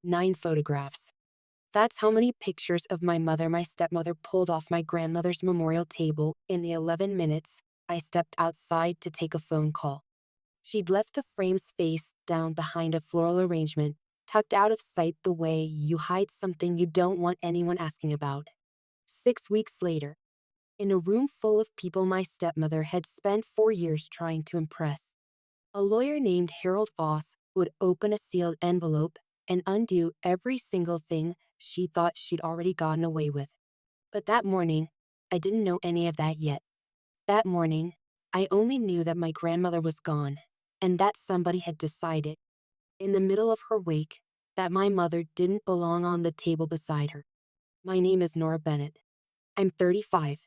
9 photographs. That's how many pictures of my stepmother pulled off my grandmother's memorial table in the 11 minutes I stepped outside to take a phone call. She'd left the frames face down behind a floral arrangement, tucked out of sight the way you hide something you don't want anyone asking about. 6 weeks later, in a room full of people my stepmother had spent 4 years trying to impress, a lawyer named Harold Voss would open a sealed envelope and undo every single thing she thought she'd already gotten away with. But that morning, I didn't know any of that yet. That morning, I only knew that my grandmother was gone, and that somebody had decided, in the middle of her wake, that my mother didn't belong on the table beside her. My name is Nora Bennett. I'm 35.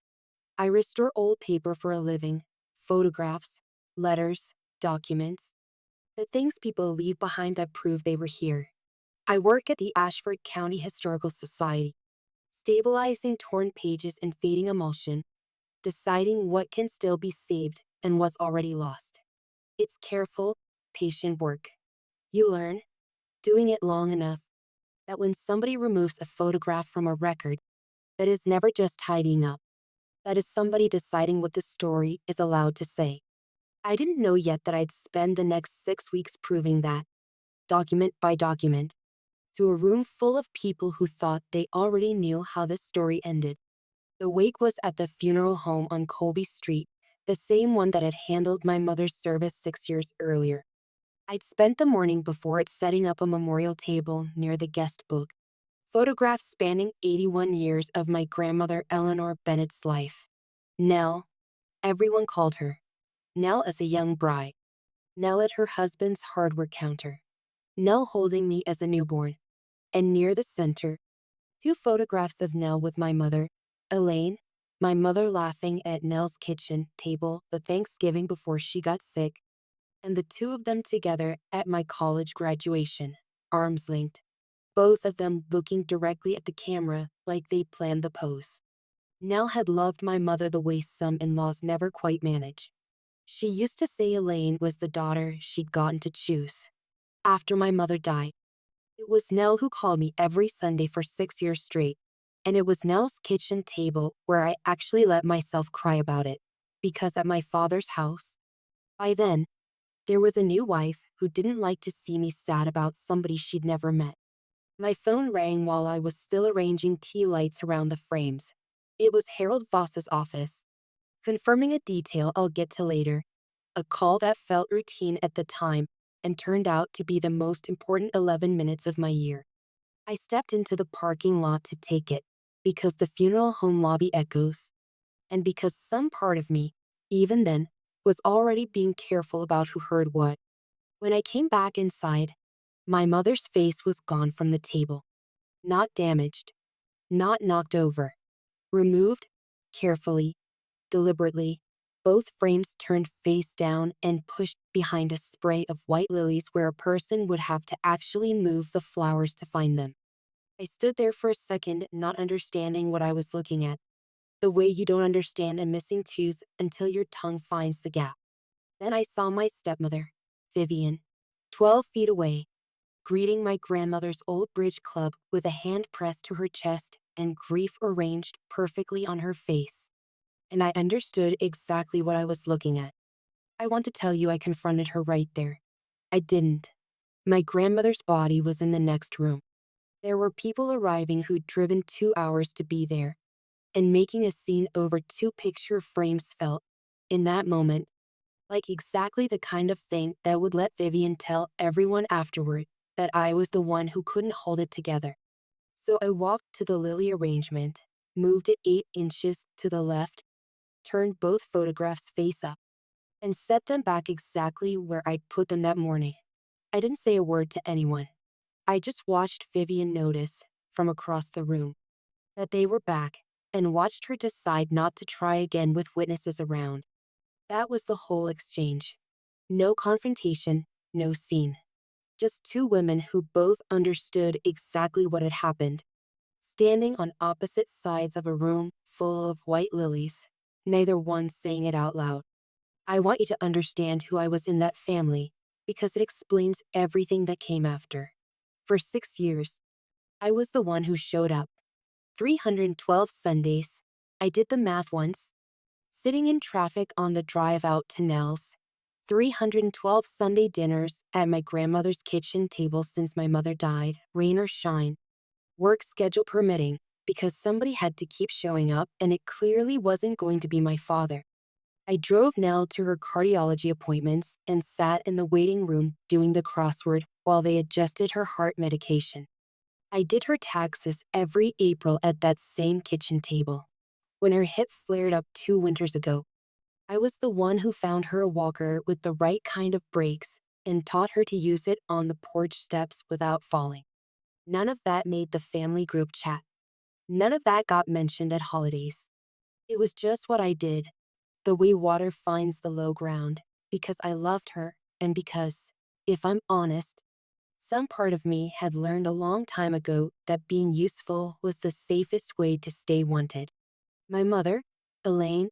I restore old paper for a living, photographs, letters, documents, the things people leave behind that prove they were here. I work at the Ashford County Historical Society, stabilizing torn pages in fading emulsion, deciding what can still be saved and what's already lost. It's careful, patient work. You learn, doing it long enough, that when somebody removes a photograph from a record, that is never just tidying up. That is somebody deciding what the story is allowed to say. I didn't know yet that I'd spend the next 6 weeks proving that, document by document, to a room full of people who thought they already knew how the story ended. The wake was at the funeral home on Colby Street, the same one that had handled my mother's service 6 years earlier. I'd spent the morning before it setting up a memorial table near the guest book, photographs spanning 81 years of my grandmother Eleanor Bennett's life. Nell, everyone called her. Nell as a young bride. Nell at her husband's hardware counter. Nell holding me as a newborn. And near the center, 2 photographs of Nell with my mother, Elaine, my mother laughing at Nell's kitchen table the Thanksgiving before she got sick, and the 2 of them together at my college graduation, arms linked, both of them looking directly at the camera like they planned the pose. Nell had loved my mother the way some in-laws never quite manage. She used to say Elaine was the daughter she'd gotten to choose. After my mother died, it was Nell who called me every Sunday for 6 years straight, and it was Nell's kitchen table where I actually let myself cry about it, because at my father's house, by then, there was a new wife who didn't like to see me sad about somebody she'd never met. My phone rang while I was still arranging tea lights around the frames. It was Harold Voss's office, confirming a detail I'll get to later, a call that felt routine at the time and turned out to be the most important 11 minutes of my year. I stepped into the parking lot to take it, because the funeral home lobby echoes, and because some part of me, even then, was already being careful about who heard what. When I came back inside, my mother's face was gone from the table. Not damaged, not knocked over. Removed, carefully, deliberately, both frames turned face down and pushed behind a spray of white lilies where a person would have to actually move the flowers to find them. I stood there for a second, not understanding what I was looking at, the way you don't understand a missing tooth until your tongue finds the gap. Then I saw my stepmother, Vivian, 12 feet away, greeting my grandmother's old bridge club with a hand pressed to her chest and grief arranged perfectly on her face. And I understood exactly what I was looking at. I want to tell you I confronted her right there. I didn't. My grandmother's body was in the next room. There were people arriving who'd driven 2 hours to be there, and making a scene over 2 picture frames felt, in that moment, like exactly the kind of thing that would let Vivian tell everyone afterward that I was the one who couldn't hold it together. So I walked to the lily arrangement, moved it 8 inches to the left, turned both photographs face up, and set them back exactly where I'd put them that morning. I didn't say a word to anyone. I just watched Vivian notice, from across the room, that they were back, and watched her decide not to try again with witnesses around. That was the whole exchange. No confrontation, no scene. Just 2 women who both understood exactly what had happened, standing on opposite sides of a room full of white lilies, neither one saying it out loud. I want you to understand who I was in that family, because it explains everything that came after. For 6 years, I was the one who showed up. 312 Sundays. I did the math once. Sitting in traffic on the drive out to Nell's. 312 Sunday dinners at my grandmother's kitchen table since my mother died, rain or shine, work schedule permitting, because somebody had to keep showing up and it clearly wasn't going to be my father. I drove Nell to her cardiology appointments and sat in the waiting room doing the crossword while they adjusted her heart medication. I did her taxes every April at that same kitchen table. When her hip flared up 2 winters ago, I was the one who found her a walker with the right kind of brakes and taught her to use it on the porch steps without falling. None of that made the family group chat. None of that got mentioned at holidays. It was just what I did, the way water finds the low ground, because I loved her and because, if I'm honest, some part of me had learned a long time ago that being useful was the safest way to stay wanted. My mother, Elaine,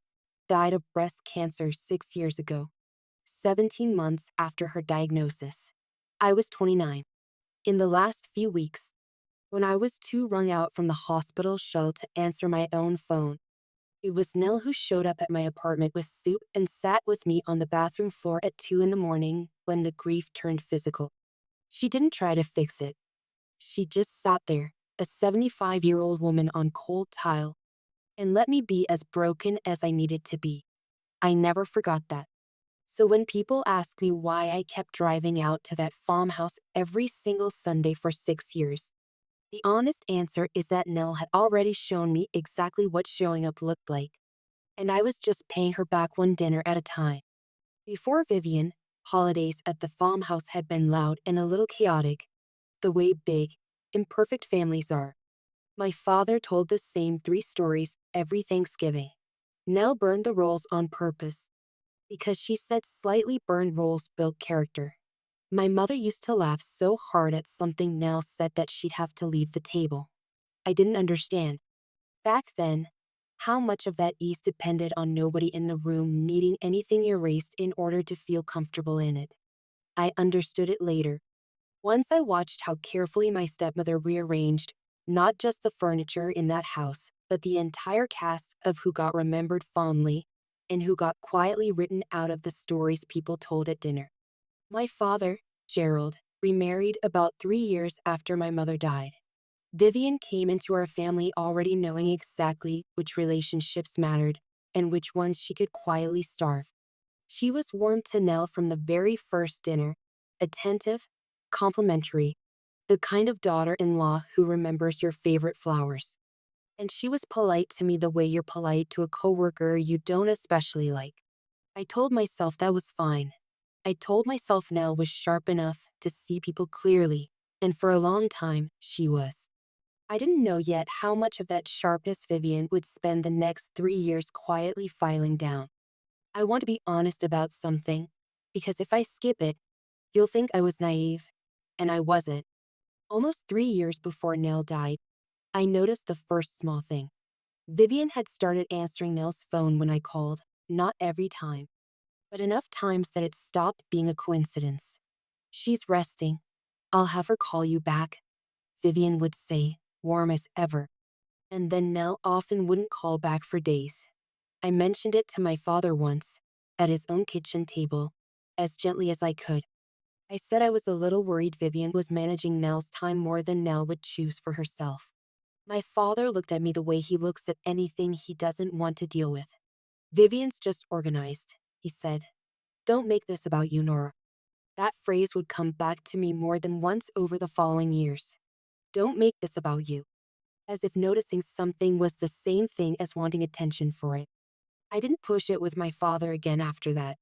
died of breast cancer 6 years ago, 17 months after her diagnosis. I was 29. In the last few weeks, when I was too wrung out from the hospital shuttle to answer my own phone, it was Nell who showed up at my apartment with soup and sat with me on the bathroom floor at 2 in the morning when the grief turned physical. She didn't try to fix it. She just sat there, a 75-year-old woman on cold tile, and let me be as broken as I needed to be. I never forgot that. So when people ask me why I kept driving out to that farmhouse every single Sunday for 6 years, the honest answer is that Nell had already shown me exactly what showing up looked like, and I was just paying her back one dinner at a time. Before Vivian, holidays at the farmhouse had been loud and a little chaotic, the way big, imperfect families are. My father told the same 3 stories every Thanksgiving. Nell burned the rolls on purpose, because she said slightly burned rolls built character. My mother used to laugh so hard at something Nell said that she'd have to leave the table. I didn't understand, back then, how much of that ease depended on nobody in the room needing anything erased in order to feel comfortable in it. I understood it later. Once I watched how carefully my stepmother rearranged not just the furniture in that house, but the entire cast of who got remembered fondly and who got quietly written out of the stories people told at dinner. My father, Gerald, remarried about 3 years after my mother died. Vivian came into our family already knowing exactly which relationships mattered and which ones she could quietly starve. She was warm to Nell from the very first dinner, attentive, complimentary, the kind of daughter-in-law who remembers your favorite flowers. And she was polite to me the way you're polite to a coworker you don't especially like. I told myself that was fine. I told myself Nell was sharp enough to see people clearly, and for a long time, she was. I didn't know yet how much of that sharpness Vivian would spend the next 3 years quietly filing down. I want to be honest about something, because if I skip it, you'll think I was naive, and I wasn't. Almost 3 years before Nell died, I noticed the first small thing. Vivian had started answering Nell's phone when I called, not every time, but enough times that it stopped being a coincidence. "She's resting. I'll have her call you back," Vivian would say, warm as ever. And then Nell often wouldn't call back for days. I mentioned it to my father once, at his own kitchen table, as gently as I could. I said I was a little worried Vivian was managing Nell's time more than Nell would choose for herself. My father looked at me the way he looks at anything he doesn't want to deal with. "Vivian's just organized," he said. "Don't make this about you, Nora." That phrase would come back to me more than once over the following years. "Don't make this about you." As if noticing something was the same thing as wanting attention for it. I didn't push it with my father again after that.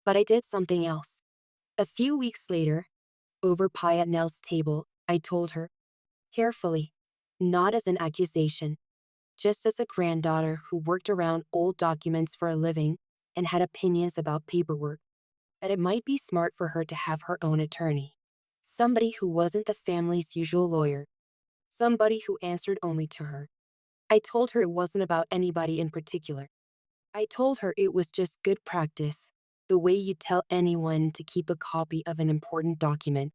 But I did something else. A few weeks later, over pie at Nell's table, I told her, carefully, not as an accusation, just as a granddaughter who worked around old documents for a living and had opinions about paperwork, that it might be smart for her to have her own attorney. Somebody who wasn't the family's usual lawyer. Somebody who answered only to her. I told her it wasn't about anybody in particular. I told her it was just good practice, the way you tell anyone to keep a copy of an important document.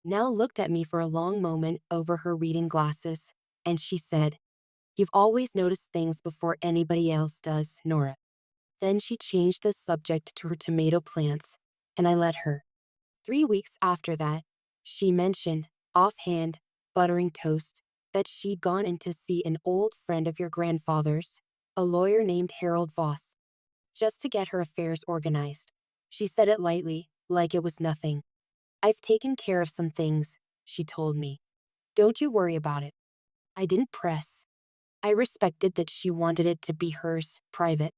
Nell looked at me for a long moment over her reading glasses, and she said, "You've always noticed things before anybody else does, Nora." Then she changed the subject to her tomato plants, and I let her. 3 weeks after that, she mentioned, offhand, buttering toast, that she'd gone in to see an old friend of your grandfather's, a lawyer named Harold Voss, just to get her affairs organized. She said it lightly, like it was nothing. "I've taken care of some things," she told me. "Don't you worry about it." I didn't press. I respected that she wanted it to be hers, private,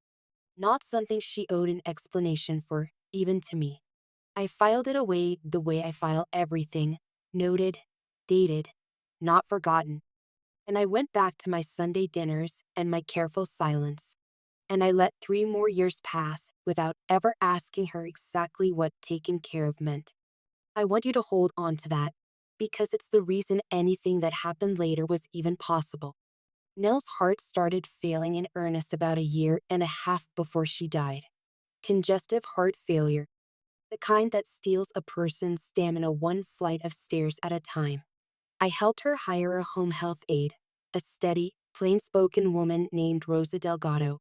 not something she owed an explanation for, even to me. I filed it away the way I file everything, noted, dated, not forgotten. And I went back to my Sunday dinners and my careful silence. And I let 3 more years pass without ever asking her exactly what taken care of meant. I want you to hold on to that, because it's the reason anything that happened later was even possible. Nell's heart started failing in earnest about a year and a half before she died. Congestive heart failure, the kind that steals a person's stamina one flight of stairs at a time. I helped her hire a home health aide, a steady, plain-spoken woman named Rosa Delgado,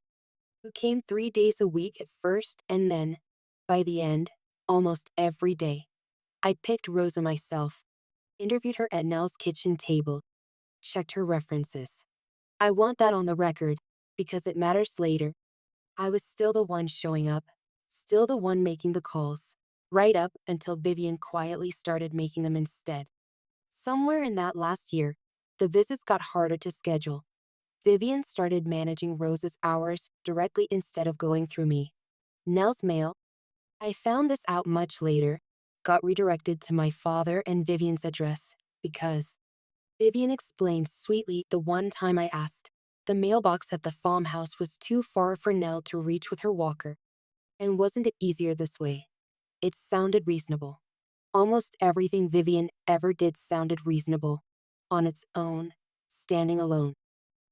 who came 3 days a week at first and then, by the end, almost every day. I picked Rosa myself, interviewed her at Nell's kitchen table, checked her references. I want that on the record, because it matters later. I was still the one showing up, still the one making the calls, right up until Vivian quietly started making them instead. Somewhere in that last year, the visits got harder to schedule. Vivian started managing Rose's hours directly instead of going through me. Nell's mail, I found this out much later, got redirected to my father and Vivian's address because Vivian explained sweetly the one time I asked. The mailbox at the farmhouse was too far for Nell to reach with her walker. And wasn't it easier this way? It sounded reasonable. Almost everything Vivian ever did sounded reasonable. On its own, standing alone.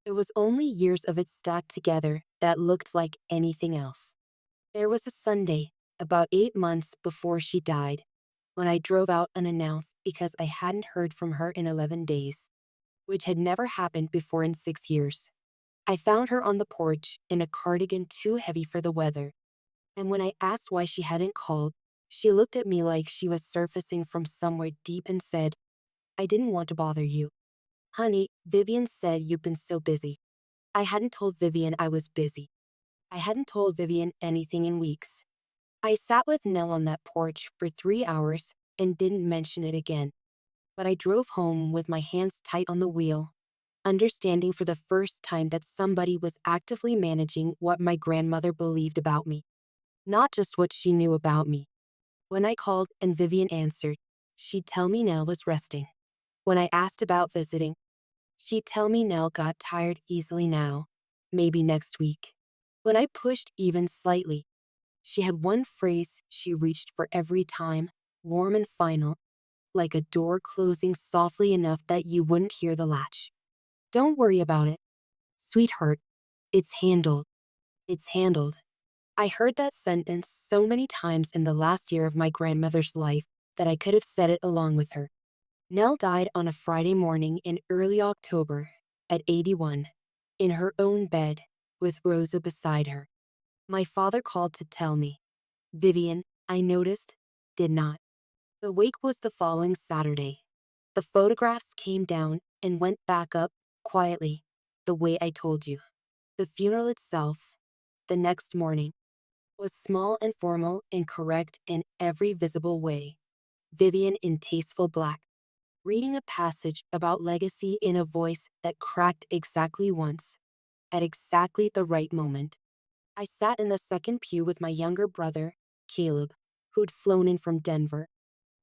It was only years of it stacked together that looked like anything else. There was a Sunday, about 8 months before she died, when I drove out unannounced because I hadn't heard from her in 11 days, which had never happened before in 6 years. I found her on the porch in a cardigan too heavy for the weather, and when I asked why she hadn't called, she looked at me like she was surfacing from somewhere deep and said, "I didn't want to bother you. Honey, Vivian said you've been so busy." I hadn't told Vivian I was busy. I hadn't told Vivian anything in weeks. I sat with Nell on that porch for 3 hours and didn't mention it again. But I drove home with my hands tight on the wheel, understanding for the first time that somebody was actively managing what my grandmother believed about me, not just what she knew about me. When I called and Vivian answered, she'd tell me Nell was resting. When I asked about visiting, she'd tell me Nell got tired easily now, maybe next week. When I pushed even slightly, she had one phrase she reached for every time, warm and final, like a door closing softly enough that you wouldn't hear the latch. "Don't worry about it, sweetheart. It's handled. It's handled." I heard that sentence so many times in the last year of my grandmother's life that I could have said it along with her. Nell died on a Friday morning in early October, at 81, in her own bed, with Rosa beside her. My father called to tell me. Vivian, I noticed, did not. The wake was the following Saturday. The photographs came down and went back up, quietly, the way I told you. The funeral itself, the next morning, was small and formal and correct in every visible way. Vivian in tasteful black, reading a passage about legacy in a voice that cracked exactly once, at exactly the right moment. I sat in the second pew with my younger brother, Caleb, who'd flown in from Denver,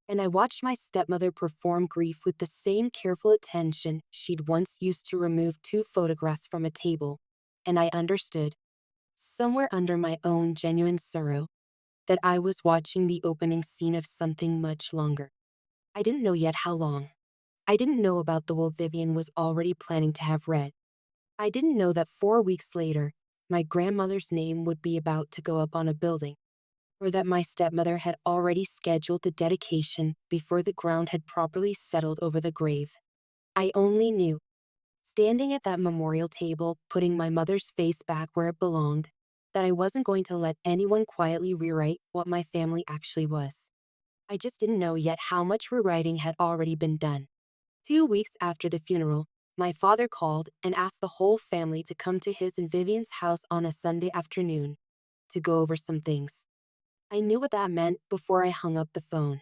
and I watched my stepmother perform grief with the same careful attention she'd once used to remove 2 photographs from a table, and I understood, somewhere under my own genuine sorrow, that I was watching the opening scene of something much longer. I didn't know yet how long. I didn't know about the will Vivian was already planning to have read. I didn't know that 4 weeks later, my grandmother's name would be about to go up on a building. or that my stepmother had already scheduled the dedication before the ground had properly settled over the grave. I only knew, standing at that memorial table, putting my mother's face back where it belonged, that I wasn't going to let anyone quietly rewrite what my family actually was. I just didn't know yet how much rewriting had already been done. 2 weeks after the funeral, my father called and asked the whole family to come to his and Vivian's house on a Sunday afternoon to go over some things. I knew what that meant before I hung up the phone.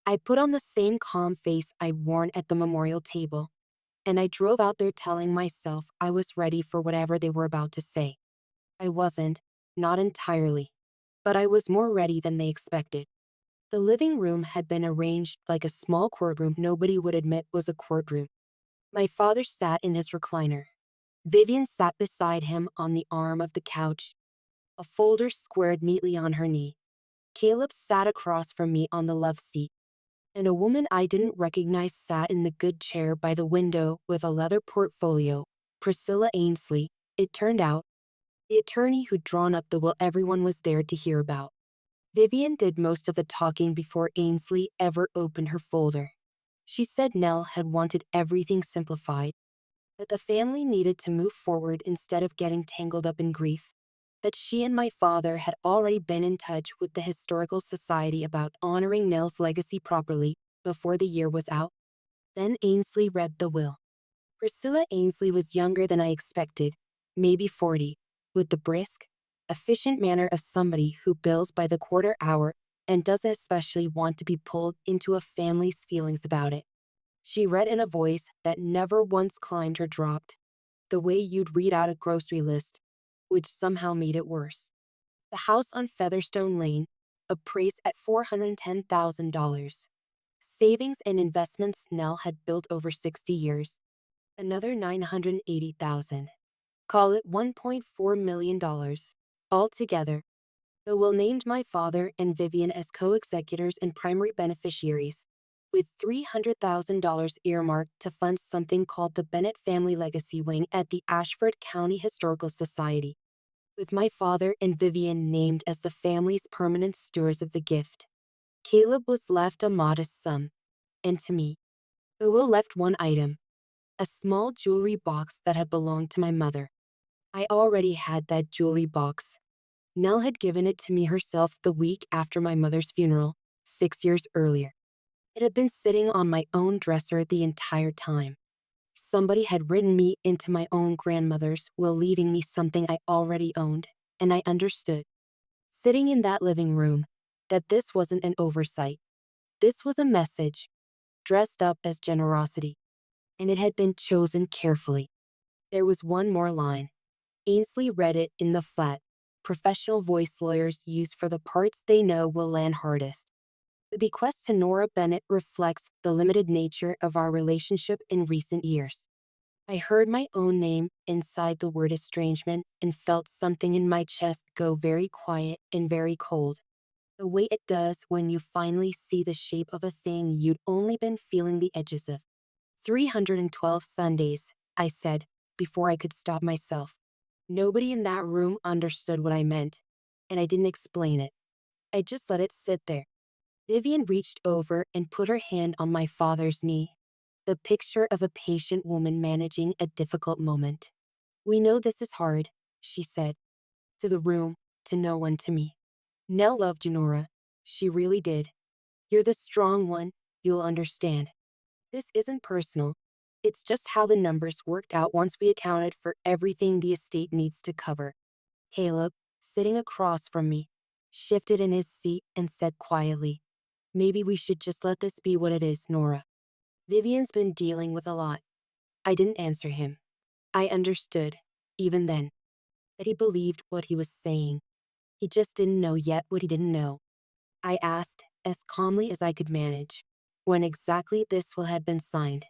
I put on the same calm face I'd worn at the memorial table, and I drove out there telling myself I was ready for whatever they were about to say. I wasn't, not entirely, but I was more ready than they expected. The living room had been arranged like a small courtroom nobody would admit was a courtroom. My father sat in his recliner. Vivian sat beside him on the arm of the couch, a folder squared neatly on her knee. Caleb sat across from me on the love seat, and a woman I didn't recognize sat in the good chair by the window with a leather portfolio. Priscilla Ainsley, it turned out, the attorney who'd drawn up the will everyone was there to hear about. Vivian did most of the talking before Ainsley ever opened her folder. She said Nell had wanted everything simplified, that the family needed to move forward instead of getting tangled up in grief, that she and my father had already been in touch with the Historical Society about honoring Nell's legacy properly before the year was out. Then Ainsley read the will. Priscilla Ainsley was younger than I expected, maybe 40, with the brisk, efficient manner of somebody who bills by the quarter hour and doesn't especially want to be pulled into a family's feelings about it. She read in a voice that never once climbed or dropped, the way you'd read out a grocery list, which somehow made it worse. The house on Featherstone Lane, appraised at $410,000. Savings and investments Nell had built over 60 years. Another $980,000. Call it $1.4 million. Altogether, the will named my father and Vivian as co-executors and primary beneficiaries, with $300,000 earmarked to fund something called the Bennett Family Legacy Wing at the Ashford County Historical Society, with my father and Vivian named as the family's permanent stewards of the gift. Caleb was left a modest sum, and to me, the will left one item, a small jewelry box that had belonged to my mother. I already had that jewelry box. Nell had given it to me herself the week after my mother's funeral, 6 years earlier. It had been sitting on my own dresser the entire time. Somebody had written me into my own grandmother's will, leaving me something I already owned, and I understood, sitting in that living room, that this wasn't an oversight. This was a message, dressed up as generosity, and it had been chosen carefully. There was one more line. Ainsley read it in the flat, professional voice lawyers use for the parts they know will land hardest. The bequest to Nora Bennett reflects the limited nature of our relationship in recent years. I heard my own name inside the word estrangement and felt something in my chest go very quiet and very cold, the way it does when you finally see the shape of a thing you'd only been feeling the edges of. 312 Sundays, I said, before I could stop myself. Nobody in that room understood what I meant, and I didn't explain it. I just let it sit there. Vivian reached over and put her hand on my father's knee, the picture of a patient woman managing a difficult moment. "We know this is hard," she said, to the room, to no one, to me. "Nell loved you, Nora. She really did. You're the strong one, you'll understand. This isn't personal. It's just how the numbers worked out once we accounted for everything the estate needs to cover." Caleb, sitting across from me, shifted in his seat and said quietly, "Maybe we should just let this be what it is, Nora. Vivian's been dealing with a lot." I didn't answer him. I understood, even then, that he believed what he was saying. He just didn't know yet what he didn't know. I asked, as calmly as I could manage, when exactly this will had been signed.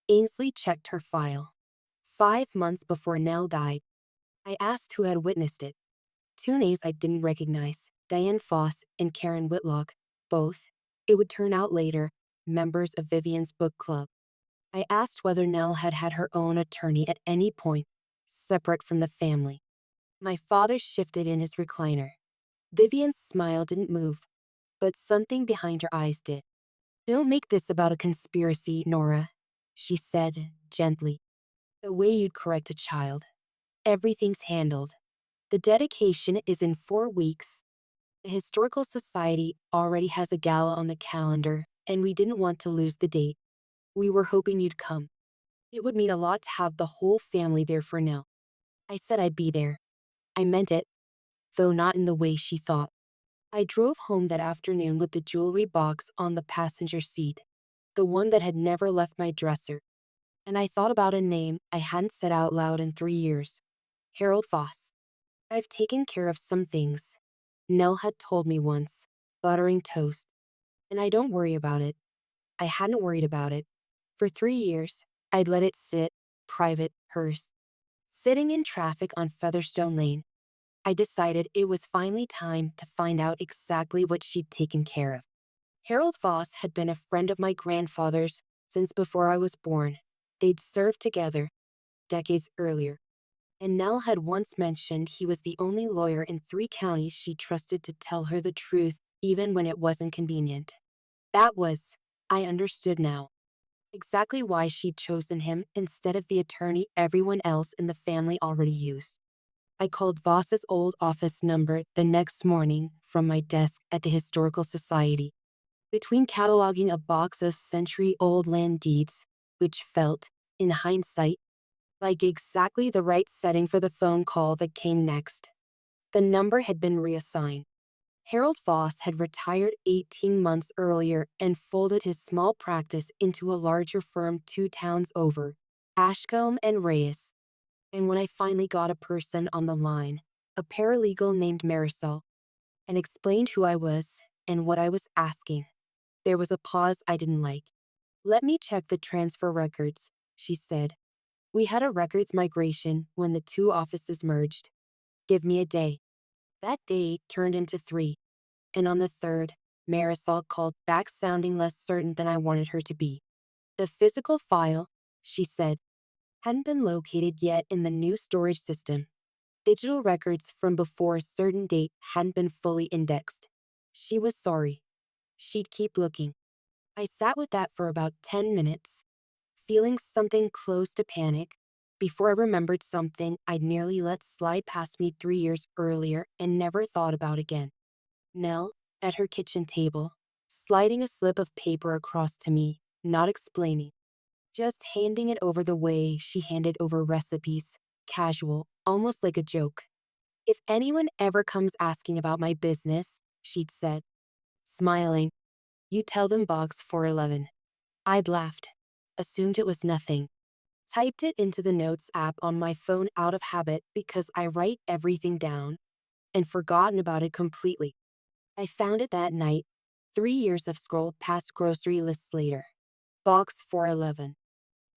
Ainsley checked her file. 5 months before Nell died. I asked who had witnessed it. Two names I didn't recognize, Diane Foss and Karen Whitlock, both, it would turn out later, members of Vivian's book club. I asked whether Nell had had her own attorney at any point, separate from the family. My father shifted in his recliner. Vivian's smile didn't move, but something behind her eyes did. Don't make this about a conspiracy, Nora, she said gently, the way you'd correct a child. Everything's handled. The dedication is in 4 weeks. The Historical Society already has a gala on the calendar, and we didn't want to lose the date. We were hoping you'd come. It would mean a lot to have the whole family there for Nell. I said I'd be there. I meant it, though not in the way she thought. I drove home that afternoon with the jewelry box on the passenger seat, the one that had never left my dresser, and I thought about a name I hadn't said out loud in 3 years. Harold Voss. I've taken care of some things, Nell had told me once, buttering toast, and I don't worry about it. I hadn't worried about it. For 3 years, I'd let it sit, private, hers. Sitting in traffic on Featherstone Lane, I decided it was finally time to find out exactly what she'd taken care of. Harold Voss had been a friend of my grandfather's since before I was born. They'd served together decades earlier, and Nell had once mentioned he was the only lawyer in 3 counties she trusted to tell her the truth even when it wasn't convenient. That was, I understood now, exactly why she'd chosen him instead of the attorney everyone else in the family already used. I called Voss's old office number the next morning from my desk at the Historical Society. Between cataloging a box of century-old land deeds, which felt, in hindsight, like exactly the right setting for the phone call that came next, the number had been reassigned. Harold Voss had retired 18 months earlier and folded his small practice into a larger firm 2 towns over, Ashcombe and Reyes. And when I finally got a person on the line, a paralegal named Marisol, and explained who I was and what I was asking, there was a pause I didn't like. Let me check the transfer records, she said. We had a records migration when the 2 offices merged. Give me a day. That day turned into 3, and on the 3rd, Marisol called back sounding less certain than I wanted her to be. The physical file, she said, hadn't been located yet in the new storage system. Digital records from before a certain date hadn't been fully indexed. She was sorry. She'd keep looking. I sat with that for about 10 minutes, feeling something close to panic, before I remembered something I'd nearly let slide past me 3 years earlier and never thought about again. Nell, at her kitchen table, sliding a slip of paper across to me, not explaining, just handing it over the way she handed over recipes, casual, almost like a joke. If anyone ever comes asking about my business, she'd said, smiling, you tell them box 411. I'd laughed, assumed it was nothing, typed it into the notes app on my phone out of habit because I write everything down, and forgotten about it completely. I found it that night, 3 years of scroll past grocery lists later. Box 411.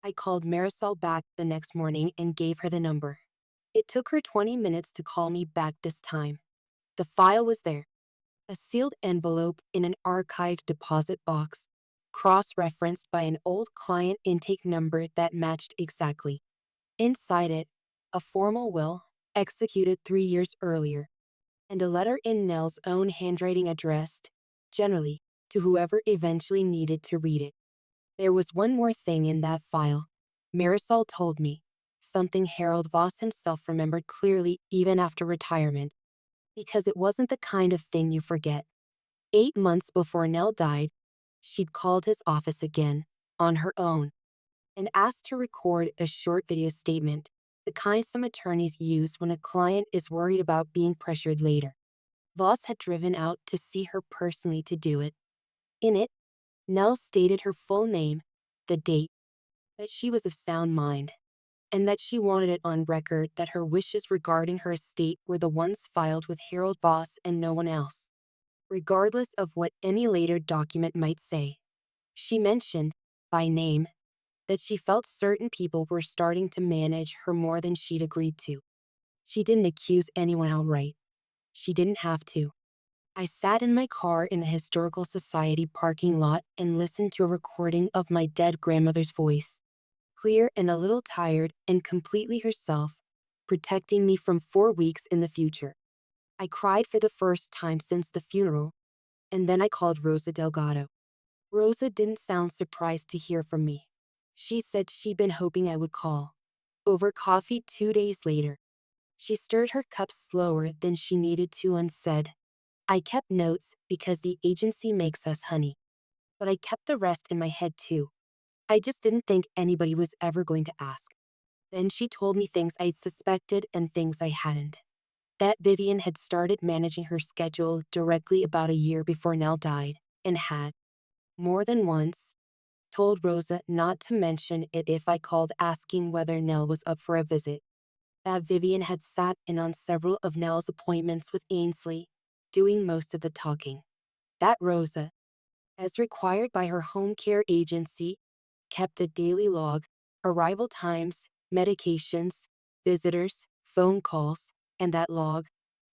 I called Marisol back the next morning and gave her the number. It took her 20 minutes to call me back this time. The file was there, a sealed envelope in an archived deposit box, cross-referenced by an old client intake number that matched exactly. Inside it, a formal will, executed 3 years earlier, and a letter in Nell's own handwriting addressed, generally, to whoever eventually needed to read it. There was one more thing in that file, Marisol told me, something Harold Voss himself remembered clearly even after retirement, because it wasn't the kind of thing you forget. 8 months before Nell died, she'd called his office again, on her own, and asked to record a short video statement, the kind some attorneys use when a client is worried about being pressured later. Voss had driven out to see her personally to do it. In it, Nell stated her full name, the date, that she was of sound mind, and that she wanted it on record that her wishes regarding her estate were the ones filed with Harold Voss and no one else, regardless of what any later document might say. She mentioned, by name, that she felt certain people were starting to manage her more than she'd agreed to. She didn't accuse anyone outright. She didn't have to. I sat in my car in the Historical Society parking lot and listened to a recording of my dead grandmother's voice, clear and a little tired and completely herself, protecting me from 4 weeks in the future. I cried for the first time since the funeral, and then I called Rosa Delgado. Rosa didn't sound surprised to hear from me. She said she'd been hoping I would call. Over coffee 2 days later, she stirred her cup slower than she needed to and said, I kept notes because the agency makes us, honey. But I kept the rest in my head too. I just didn't think anybody was ever going to ask. Then she told me things I'd suspected and things I hadn't. That Vivian had started managing her schedule directly about a year before Nell died, and had, more than once, told Rosa not to mention it if I called asking whether Nell was up for a visit. That Vivian had sat in on several of Nell's appointments with Ainsley, doing most of the talking. That Rosa, as required by her home care agency, kept a daily log, arrival times, medications, visitors, phone calls, and that log,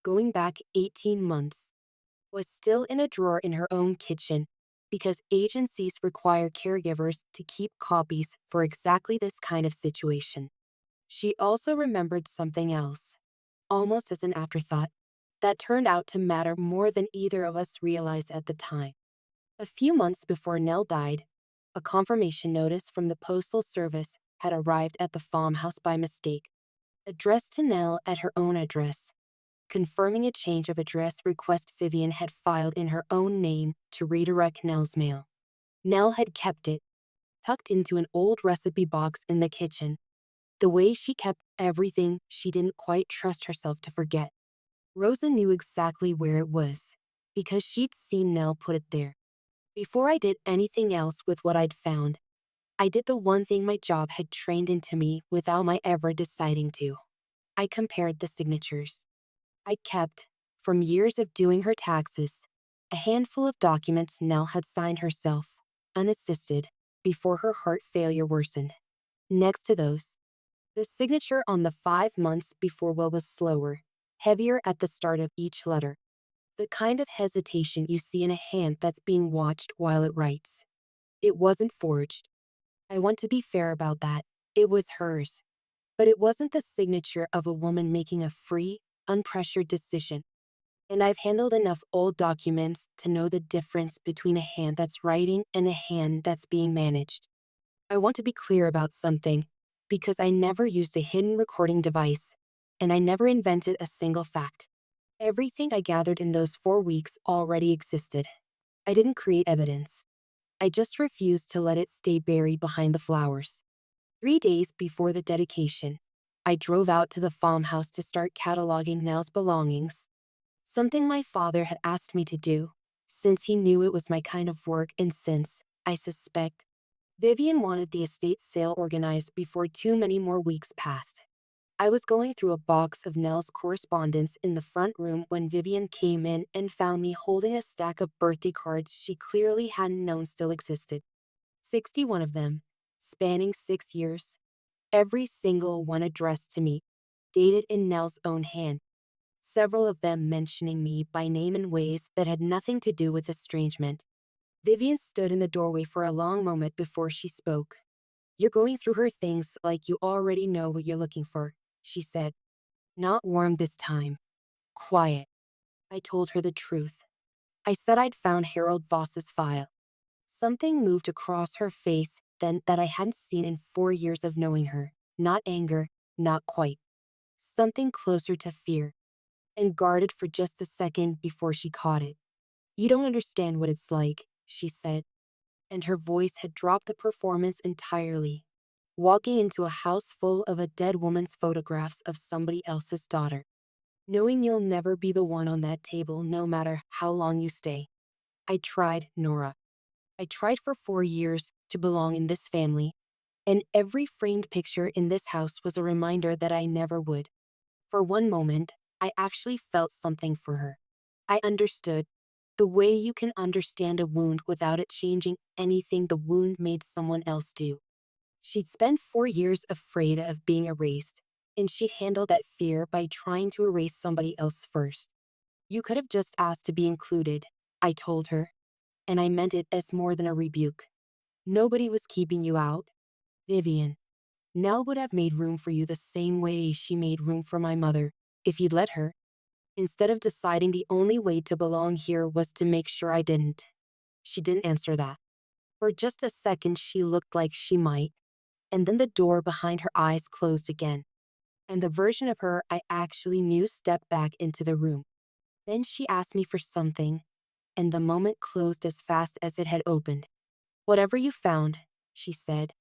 going back 18 months, was still in a drawer in her own kitchen because agencies require caregivers to keep copies for exactly this kind of situation. She also remembered something else, almost as an afterthought, that turned out to matter more than either of us realized at the time. A few months before Nell died, a confirmation notice from the Postal Service had arrived at the farmhouse by mistake, addressed to Nell at her own address, confirming a change of address request Vivian had filed in her own name to redirect Nell's mail. Nell had kept it, tucked into an old recipe box in the kitchen, the way she kept everything she didn't quite trust herself to forget. Rosa knew exactly where it was, because she'd seen Nell put it there. Before I did anything else with what I'd found, I did the one thing my job had trained into me without my ever deciding to. I compared the signatures. I kept, from years of doing her taxes, a handful of documents Nell had signed herself, unassisted, before her heart failure worsened. Next to those, the signature on the 5 months before will was slower, heavier at the start of each letter. The kind of hesitation you see in a hand that's being watched while it writes. It wasn't forged. I want to be fair about that. It was hers. But it wasn't the signature of a woman making a free, unpressured decision. And I've handled enough old documents to know the difference between a hand that's writing and a hand that's being managed. I want to be clear about something, because I never used a hidden recording device, and I never invented a single fact. Everything I gathered in those 4 weeks already existed. I didn't create evidence. I just refused to let it stay buried behind the flowers. 3 days before the dedication, I drove out to the farmhouse to start cataloging Nell's belongings, something my father had asked me to do, since he knew it was my kind of work and since, I suspect, Vivian wanted the estate sale organized before too many more weeks passed. I was going through a box of Nell's correspondence in the front room when Vivian came in and found me holding a stack of birthday cards she clearly hadn't known still existed. 61 of them, spanning 6 years, every single one addressed to me, dated in Nell's own hand, several of them mentioning me by name in ways that had nothing to do with estrangement. Vivian stood in the doorway for a long moment before she spoke. You're going through her things like you already know what you're looking for, she said. Not warm this time. Quiet. I told her the truth. I said I'd found Harold Voss's file. Something moved across her face then that I hadn't seen in 4 years of knowing her. Not anger, not quite. Something closer to fear, and guarded for just a second before she caught it. You don't understand what it's like, she said, and her voice had dropped the performance entirely. Walking into a house full of a dead woman's photographs of somebody else's daughter. Knowing you'll never be the one on that table no matter how long you stay. I tried, Nora. I tried for 4 years to belong in this family, and every framed picture in this house was a reminder that I never would. For one moment, I actually felt something for her. I understood, the way you can understand a wound without it changing anything the wound made someone else do. She'd spent 4 years afraid of being erased, and she'd handled that fear by trying to erase somebody else first. You could have just asked to be included, I told her, and I meant it as more than a rebuke. Nobody was keeping you out. Vivian, Nell would have made room for you the same way she made room for my mother, if you'd let her. Instead of deciding the only way to belong here was to make sure I didn't. She didn't answer that. For just a second, she looked like she might, and then the door behind her eyes closed again, and the version of her I actually knew stepped back into the room. Then she asked me for something, and the moment closed as fast as it had opened. "Whatever you found," she said,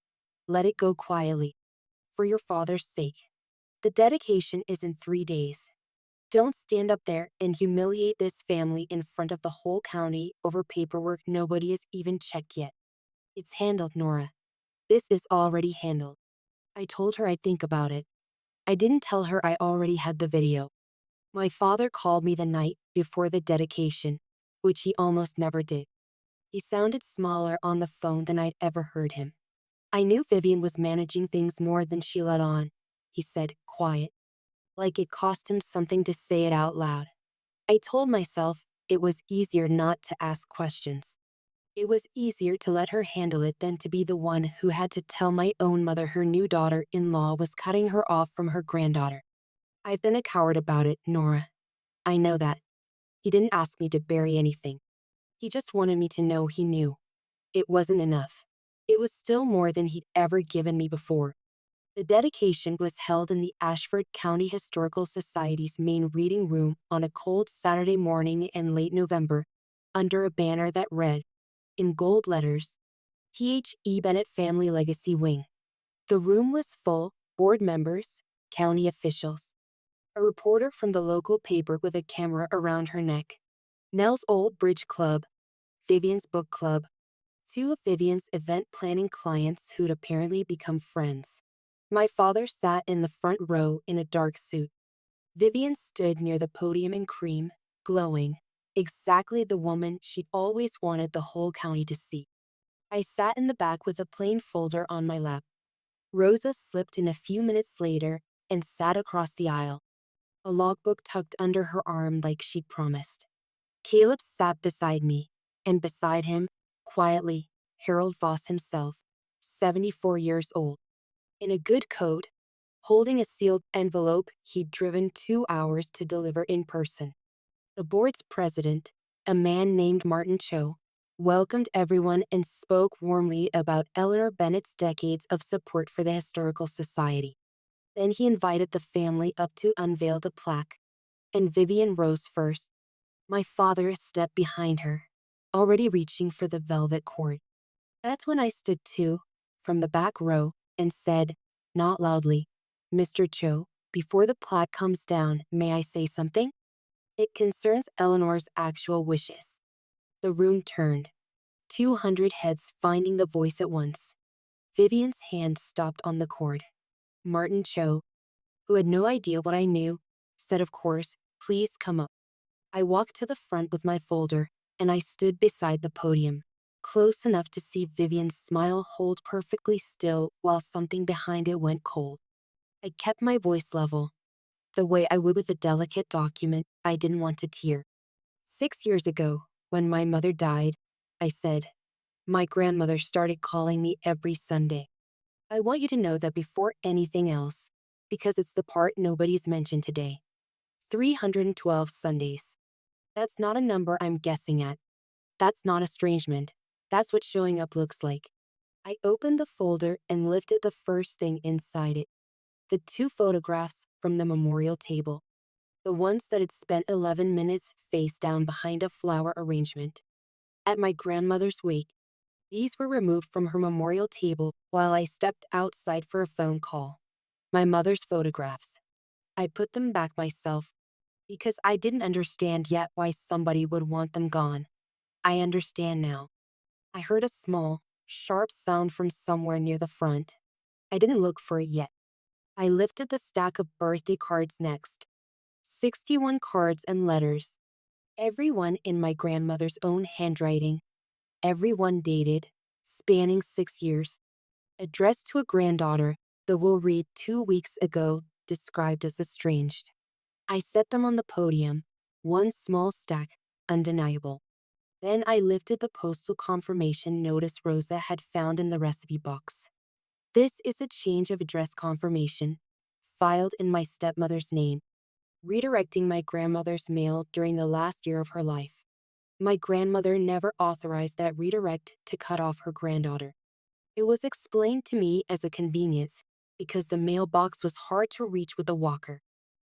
"let it go quietly, for your father's sake. The dedication is in 3 days. Don't stand up there and humiliate this family in front of the whole county over paperwork nobody has even checked yet. It's handled, Nora. This is already handled." I told her I'd think about it. I didn't tell her I already had the video. My father called me the night before the dedication, which he almost never did. He sounded smaller on the phone than I'd ever heard him. "I knew Vivian was managing things more than she let on," he said, quiet, like it cost him something to say it out loud. I told myself it was easier not to ask questions. It was easier to let her handle it than to be the one who had to tell my own mother her new daughter-in-law was cutting her off from her granddaughter. I've been a coward about it, Nora. I know that. He didn't ask me to bury anything. He just wanted me to know he knew. It wasn't enough. It was still more than he'd ever given me before. The dedication was held in the Ashford County Historical Society's main reading room on a cold Saturday morning in late November, under a banner that read, in gold letters, "T.H.E. Bennett Family Legacy Wing." The room was full, board members, county officials, a reporter from the local paper with a camera around her neck, Nell's Old Bridge Club, Vivian's book club, two of Vivian's event planning clients who'd apparently become friends. My father sat in the front row in a dark suit. Vivian stood near the podium in cream, glowing, exactly the woman she'd always wanted the whole county to see. I sat in the back with a plain folder on my lap. Rosa slipped in a few minutes later and sat across the aisle, a logbook tucked under her arm like she'd promised. Caleb sat beside me, and beside him, quietly, Harold Voss himself, 74 years old, in a good coat, holding a sealed envelope he'd driven 2 hours to deliver in person. The board's president, a man named Martin Cho, welcomed everyone and spoke warmly about Eleanor Bennett's decades of support for the Historical Society. Then he invited the family up to unveil the plaque, and Vivian rose first. My father stepped behind her, already reaching for the velvet cord. That's when I stood too, from the back row, and said, not loudly, "Mr. Cho, before the plaque comes down, may I say something? It concerns Eleanor's actual wishes." The room turned, 200 heads finding the voice at once. Vivian's hand stopped on the cord. Martin Cho, who had no idea what I knew, said, "Of course, please come up." I walked to the front with my folder, and I stood beside the podium, close enough to see Vivian's smile hold perfectly still while something behind it went cold. I kept my voice level, the way I would with a delicate document I didn't want to tear. 6 years ago, when my mother died, I said, my grandmother started calling me every Sunday. I want you to know that before anything else, because it's the part nobody's mentioned today. 312 Sundays. That's not a number I'm guessing at. That's not estrangement. That's what showing up looks like. I opened the folder and lifted the first thing inside it. The 2 photographs from the memorial table. The ones that had spent 11 minutes face down behind a flower arrangement. At my grandmother's wake, these were removed from her memorial table while I stepped outside for a phone call. My mother's photographs. I put them back myself because I didn't understand yet why somebody would want them gone. I understand now. I heard a small, sharp sound from somewhere near the front. I didn't look for it yet. I lifted the stack of birthday cards next. 61 cards and letters. Every one in my grandmother's own handwriting. Every one dated, spanning 6 years. Addressed to a granddaughter that will read 2 weeks ago, described as estranged. I set them on the podium, one small stack, undeniable. Then I lifted the postal confirmation notice Rosa had found in the recipe box. This is a change of address confirmation, filed in my stepmother's name. redirecting my grandmother's mail during the last year of her life. My grandmother never authorized that redirect to cut off her granddaughter. It was explained to me as a convenience because the mailbox was hard to reach with a walker.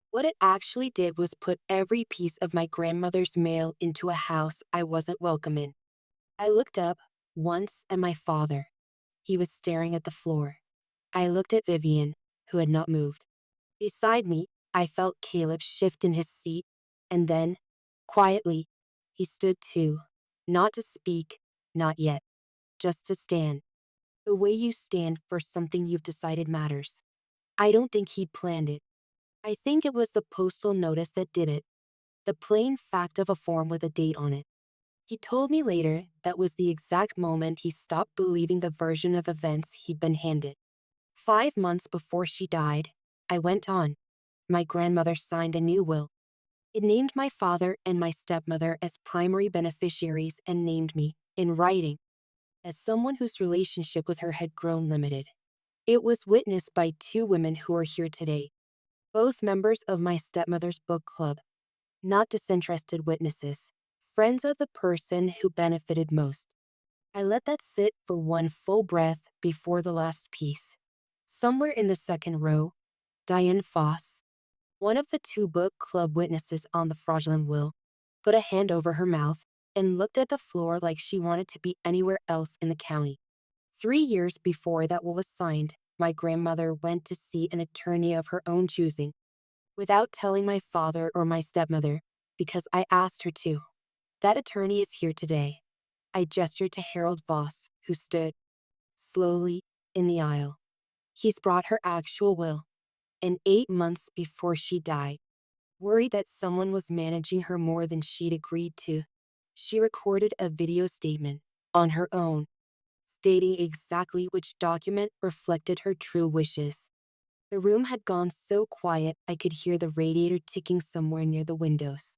What it actually did was put every piece of my grandmother's mail into a house I wasn't welcome in. I looked up once at my father. He was staring at the floor. I looked at Vivian, who had not moved. Beside me, I felt Caleb shift in his seat, and then, quietly, he stood too. Not to speak, not yet, just to stand. The way you stand for something you've decided matters. I don't think he planned it. I think it was the postal notice that did it, the plain fact of a form with a date on it. He told me later that was the exact moment he stopped believing the version of events he'd been handed. 5 months before she died, I went on. My grandmother signed a new will. It named my father and my stepmother as primary beneficiaries and named me, in writing, as someone whose relationship with her had grown limited. It was witnessed by two women who are here today, both members of my stepmother's book club, not disinterested witnesses, friends of the person who benefited most. I let that sit for one full breath before the last piece. Somewhere in the second row, Diane Foss, one of the two book club witnesses on the fraudulent will, put a hand over her mouth and looked at the floor like she wanted to be anywhere else in the county. 3 years before that will was signed, my grandmother went to see an attorney of her own choosing, without telling my father or my stepmother, because I asked her to. That attorney is here today. I gestured to Harold Voss, who stood, slowly, in the aisle. He's brought her actual will, and 8 months before she died, worried that someone was managing her more than she'd agreed to, she recorded a video statement, on her own, stating exactly which document reflected her true wishes. The room had gone so quiet I could hear the radiator ticking somewhere near the windows.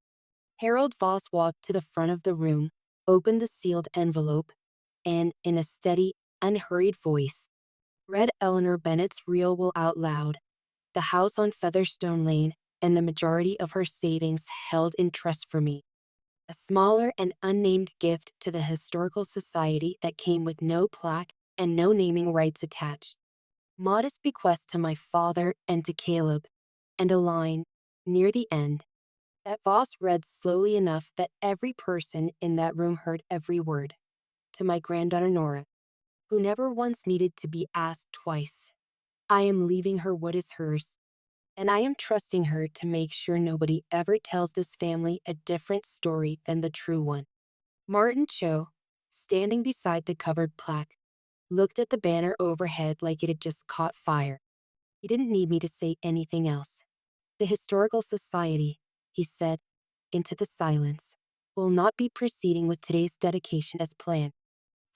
Harold Voss walked to the front of the room, opened the sealed envelope, and, in a steady, unhurried voice, read Eleanor Bennett's real will out loud. The house on Featherstone Lane and the majority of her savings held in trust for me. A smaller and unnamed gift to the Historical Society that came with no plaque and no naming rights attached. Modest bequest to my father and to Caleb, and a line, near the end, that Voss read slowly enough that every person in that room heard every word. To my granddaughter Nora, who never once needed to be asked twice. I am leaving her what is hers, and I am trusting her to make sure nobody ever tells this family a different story than the true one. Martin Cho, standing beside the covered plaque, looked at the banner overhead like it had just caught fire. He didn't need me to say anything else. The Historical Society, he said, into the silence, will not be proceeding with today's dedication as planned.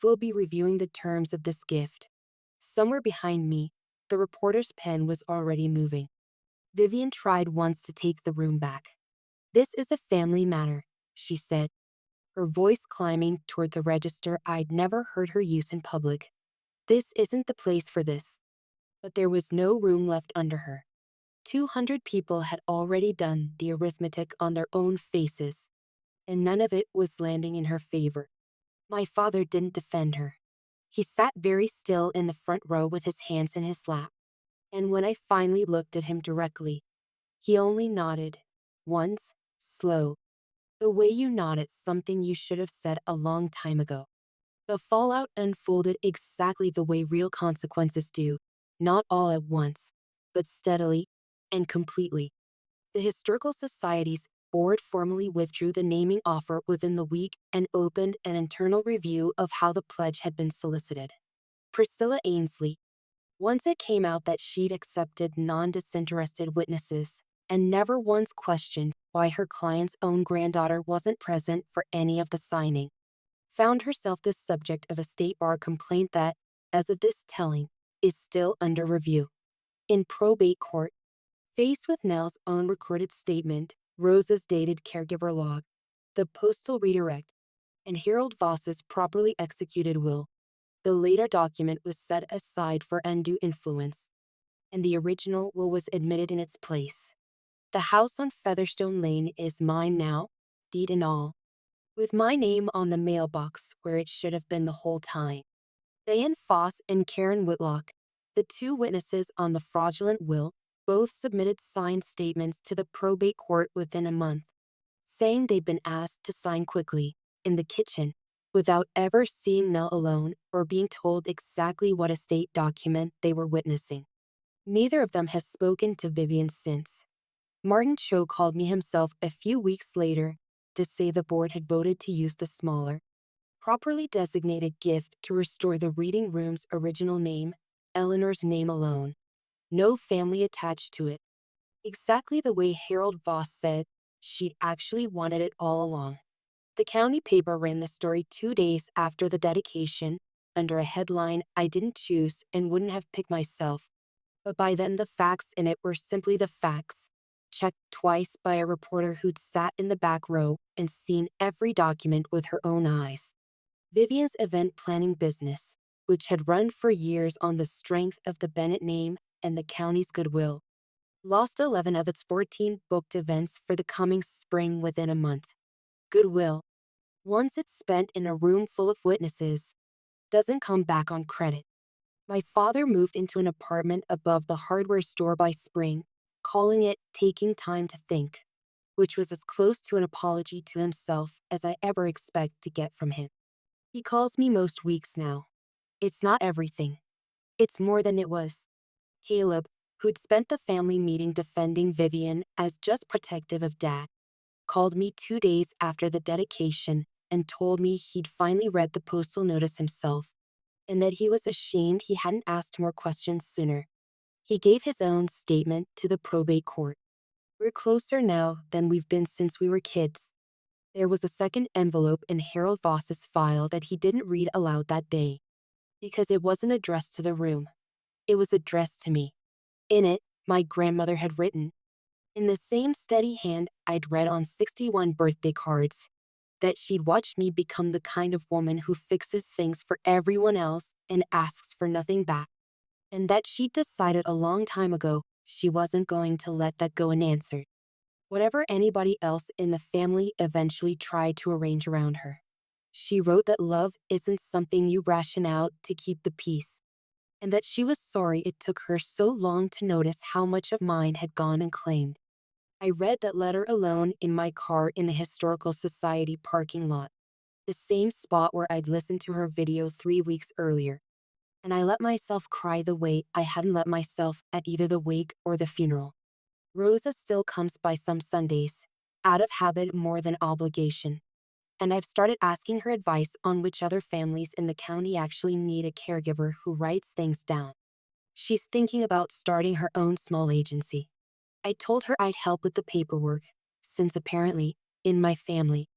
We'll be reviewing the terms of this gift. Somewhere behind me, the reporter's pen was already moving. Vivian tried once to take the room back. This is a family matter, she said, her voice climbing toward the register I'd never heard her use in public. This isn't the place for this. But there was no room left under her. 200 people had already done the arithmetic on their own faces, and none of it was landing in her favor. My father didn't defend her. He sat very still in the front row with his hands in his lap, and when I finally looked at him directly, he only nodded, once, slow, the way you nod at something you should have said a long time ago. The fallout unfolded exactly the way real consequences do, not all at once, but steadily and completely. The Historical Society's board formally withdrew the naming offer within the week and opened an internal review of how the pledge had been solicited. Priscilla Ainsley, once it came out that she'd accepted non-disinterested witnesses and never once questioned why her client's own granddaughter wasn't present for any of the signing, found herself the subject of a state bar complaint that, as of this telling, is still under review. In probate court, faced with Nell's own recorded statement, Rosa's dated caregiver log, the postal redirect, and Harold Voss's properly executed will, the later document was set aside for undue influence, and the original will was admitted in its place. The house on Featherstone Lane is mine now, deed and all, with my name on the mailbox where it should have been the whole time. Diane Foss and Karen Whitlock, the two witnesses on the fraudulent will, both submitted signed statements to the probate court within a month, saying they'd been asked to sign quickly, in the kitchen, without ever seeing Nell alone or being told exactly what estate document they were witnessing. Neither of them has spoken to Vivian since. Martin Cho called me himself a few weeks later to say the board had voted to use the smaller, properly designated gift to restore the reading room's original name, Eleanor's name alone. No family attached to it. Exactly the way Harold Voss said she'd actually wanted it all along. The county paper ran the story 2 days after the dedication, under a headline I didn't choose and wouldn't have picked myself. But by then the facts in it were simply the facts, checked twice by a reporter who'd sat in the back row and seen every document with her own eyes. Vivian's event planning business, which had run for years on the strength of the Bennett name and the county's goodwill, lost 11 of its 14 booked events for the coming spring within a month. Goodwill, once it's spent in a room full of witnesses, doesn't come back on credit. My father moved into an apartment above the hardware store by spring, calling it taking time to think, which was as close to an apology to himself as I ever expect to get from him. He calls me most weeks now. It's not everything. It's more than it was. Caleb, who'd spent the family meeting defending Vivian as just protective of Dad, called me 2 days after the dedication and told me he'd finally read the postal notice himself and that he was ashamed he hadn't asked more questions sooner. He gave his own statement to the probate court. We're closer now than we've been since we were kids. There was a second envelope in Harold Voss's file that he didn't read aloud that day, because it wasn't addressed to the room. It was addressed to me. In it, my grandmother had written, in the same steady hand I'd read on 61 birthday cards, that she'd watched me become the kind of woman who fixes things for everyone else and asks for nothing back, and that she'd decided a long time ago she wasn't going to let that go unanswered, whatever anybody else in the family eventually tried to arrange around her. She wrote that love isn't something you ration out to keep the peace, and that she was sorry it took her so long to notice how much of mine had gone unclaimed. I read that letter alone in my car in the Historical Society parking lot, the same spot where I'd listened to her video 3 weeks earlier, and I let myself cry the way I hadn't let myself at either the wake or the funeral. Rosa still comes by some Sundays, out of habit more than obligation, and I've started asking her advice on which other families in the county actually need a caregiver who writes things down. She's thinking about starting her own small agency. I told her I'd help with the paperwork, since apparently, in my family,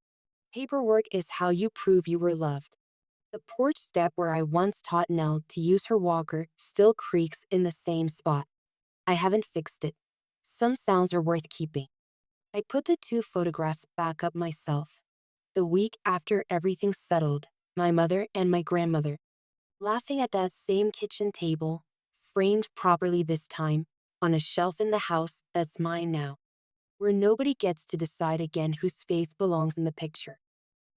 paperwork is how you prove you were loved. The porch step where I once taught Nell to use her walker still creaks in the same spot. I haven't fixed it. Some sounds are worth keeping. I put the two photographs back up myself. The week after everything settled, my mother and my grandmother, laughing at that same kitchen table, framed properly this time, on a shelf in the house that's mine now, where nobody gets to decide again whose face belongs in the picture.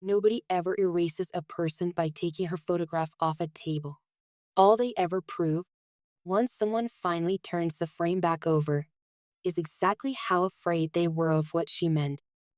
Nobody ever erases a person by taking her photograph off a table. All they ever prove, once someone finally turns the frame back over, is exactly how afraid they were of what she meant.